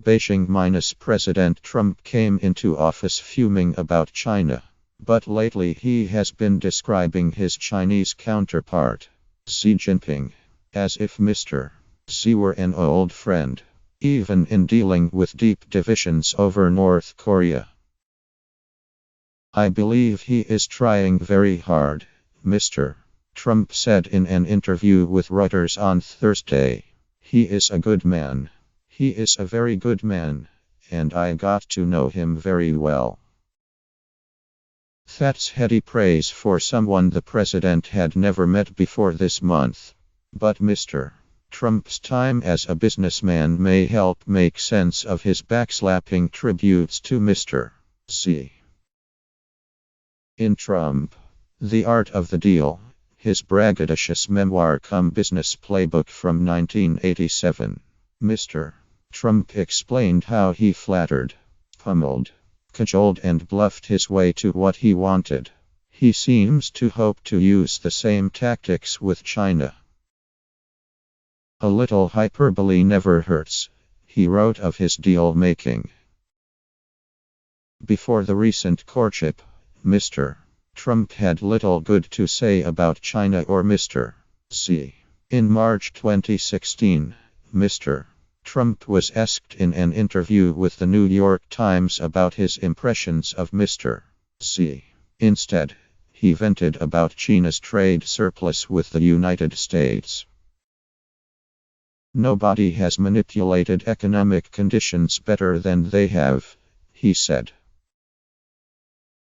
Beijing - President Trump came into office fuming about China. But lately he has been describing his Chinese counterpart, Xi Jinping, as if Mr. Xi were an old friend, even in dealing with deep divisions over North Korea. "I believe he is trying very hard," Mr. Trump said in an interview with Reuters on Thursday. "He is a good man. He is a very good man, and I got to know him very well." That's heady praise for someone the president had never met before this month. But Mr. Trump's time as a businessman may help make sense of his backslapping tributes to Mr. Xi. In Trump, The Art of the Deal, his braggadocious memoir cum business playbook from 1987, Mr. Trump explained how he flattered, pummeled, cajoled and bluffed his way to what he wanted. He seems to hope to use the same tactics with China. "A little hyperbole never hurts," he wrote of his deal-making. Before the recent courtship, Mr. Trump had little good to say about China or Mr. Xi. In March 2016, Mr. Trump was asked in an interview with the New York Times about his impressions of Mr. Xi. Instead, he vented about China's trade surplus with the United States. "Nobody has manipulated economic conditions better than they have," he said.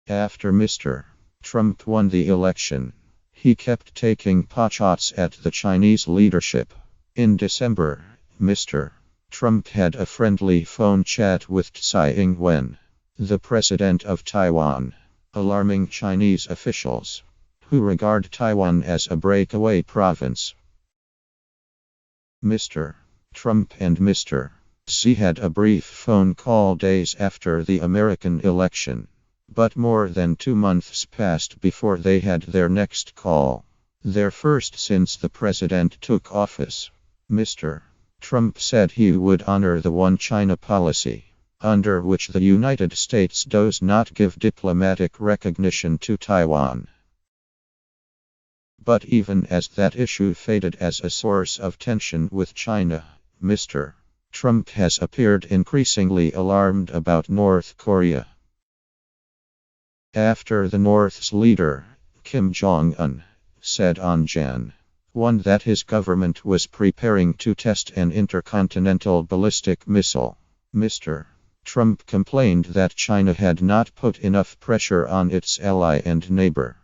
After Mr. Trump won the election, he kept taking potshots at the Chinese leadership. In December, Mr. Trump had a friendly phone chat with Tsai Ing-wen, the president of Taiwan, alarming Chinese officials, who regard Taiwan as a breakaway province. Mr. Trump and Mr. Xi had a brief phone call days after the American election, but more than 2 months passed before they had their next call, their first since the president took office. Mr. Trump said he would honor the One China policy, under which the United States does not give diplomatic recognition to Taiwan. But even as that issue faded as a source of tension with China, Mr. Trump has appeared increasingly alarmed about North Korea. After the North's leader, Kim Jong-un, said on Jan. 1 that his government was preparing to test an intercontinental ballistic missile, Mr. Trump complained that China had not put enough pressure on its ally and neighbor.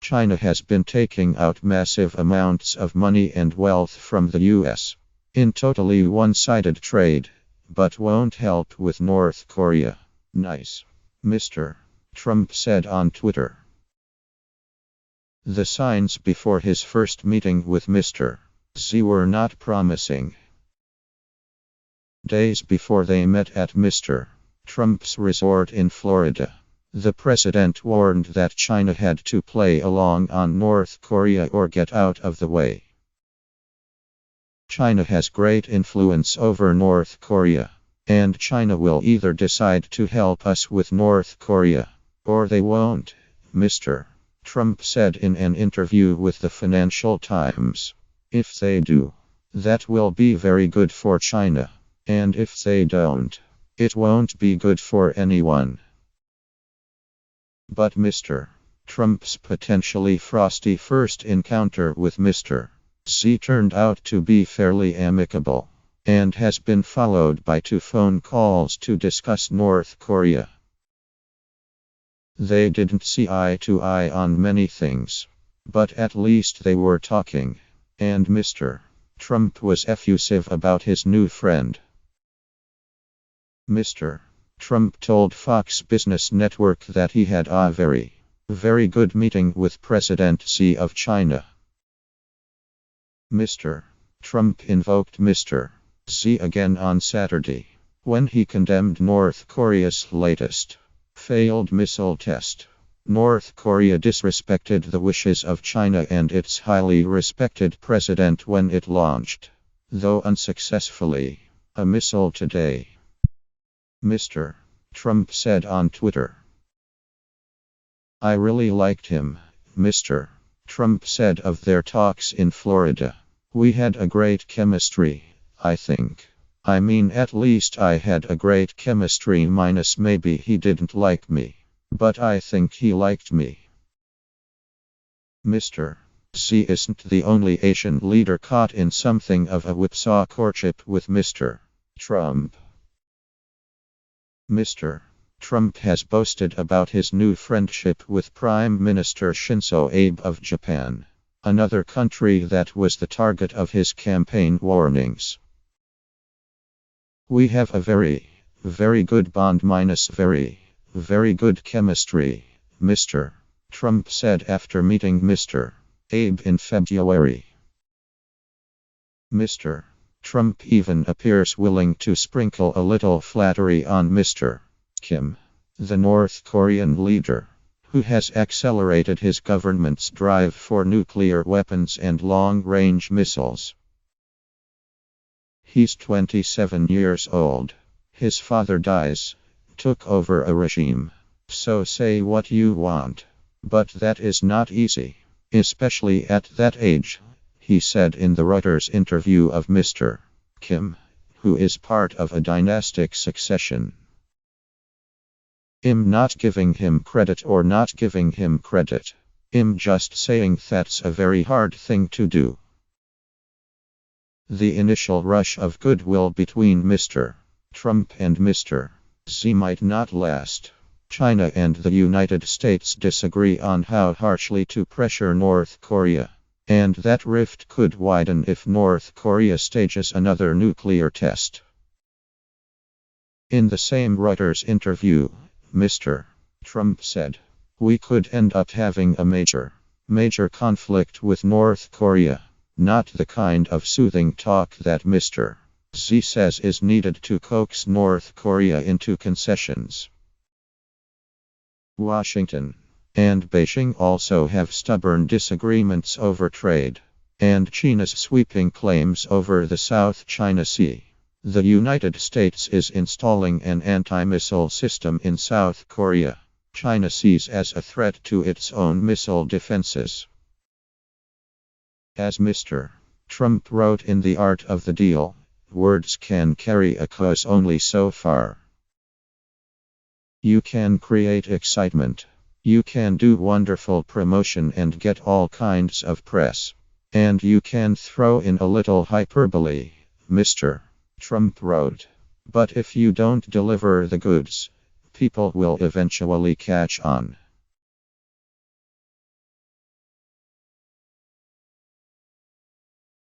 "China has been taking out massive amounts of money and wealth from the U.S. in totally one-sided trade, but won't help with North Korea." Nice, Mr. Trump said on Twitter. The signs before his first meeting with Mr. Xi were not promising. Days before they met at Mr. Trump's resort in Florida, the president warned that China had to play along on North Korea or get out of the way. "China has great influence over North Korea, and China will either decide to help us with North Korea, or they won't," Mr. Trump said in an interview with the Financial Times. "If they do, that will be very good for China, and if they don't, it won't be good for anyone." But Mr. Trump's potentially frosty first encounter with Mr. Xi turned out to be fairly amicable, and has been followed by 2 phone calls to discuss North Korea. They didn't see eye to eye on many things, but at least they were talking, and Mr. Trump was effusive about his new friend. Mr. Trump told Fox Business Network that he had a very good meeting with President Xi of China. Mr. Trump invoked Mr. Xi again on Saturday, when he condemned North Korea's latest failed missile test. North Korea disrespected the wishes of China and its highly respected president when it launched, though unsuccessfully, A missile today. Mr. Trump said on Twitter. I really liked him, Mr. Trump said of their talks in Florida. We had a great chemistry, I think. I mean, at least I had a great chemistry, minus maybe he didn't like me. But I think he liked me. Mr. Xi isn't the only Asian leader caught in something of a whipsaw courtship with Mr. Trump. Mr. Trump has boasted about his new friendship with Prime Minister Shinzo Abe of Japan, another country that was the target of his campaign warnings. We have a very, very good bond minus very, very good chemistry, Mr. Trump said after meeting Mr. Abe in February. Mr. Trump even appears willing to sprinkle a little flattery on Mr. Kim, the North Korean leader, who has accelerated his government's drive for nuclear weapons and long-range missiles. He's 27 years old. His father dies, took over a regime. So say what you want. But that is not easy, especially at that age, he said in the Reuters interview of Mr. Kim, who is part of a dynastic succession. I'm not giving him credit or not giving him credit. I'm just saying that's a very hard thing to do. The initial rush of goodwill between Mr. Trump and Mr. Xi might not last. China and the United States disagree on how harshly to pressure North Korea, and that rift could widen if North Korea stages another nuclear test. In the same Reuters interview, Mr. Trump said, "We could end up having a major conflict with North Korea, not the kind of soothing talk that Mr. Xi says is needed to coax North Korea into concessions." Washington and Beijing also have stubborn disagreements over trade and China's sweeping claims over the South China Sea. The United States is installing an anti-missile system in South Korea. China sees as a threat to its own missile defenses. As Mr. Trump wrote in The Art of the Deal, words can carry a cause only so far. You can create excitement. You can do wonderful promotion and get all kinds of press. And you can throw in a little hyperbole, Mr. Trump wrote. But if you don't deliver the goods, people will eventually catch on.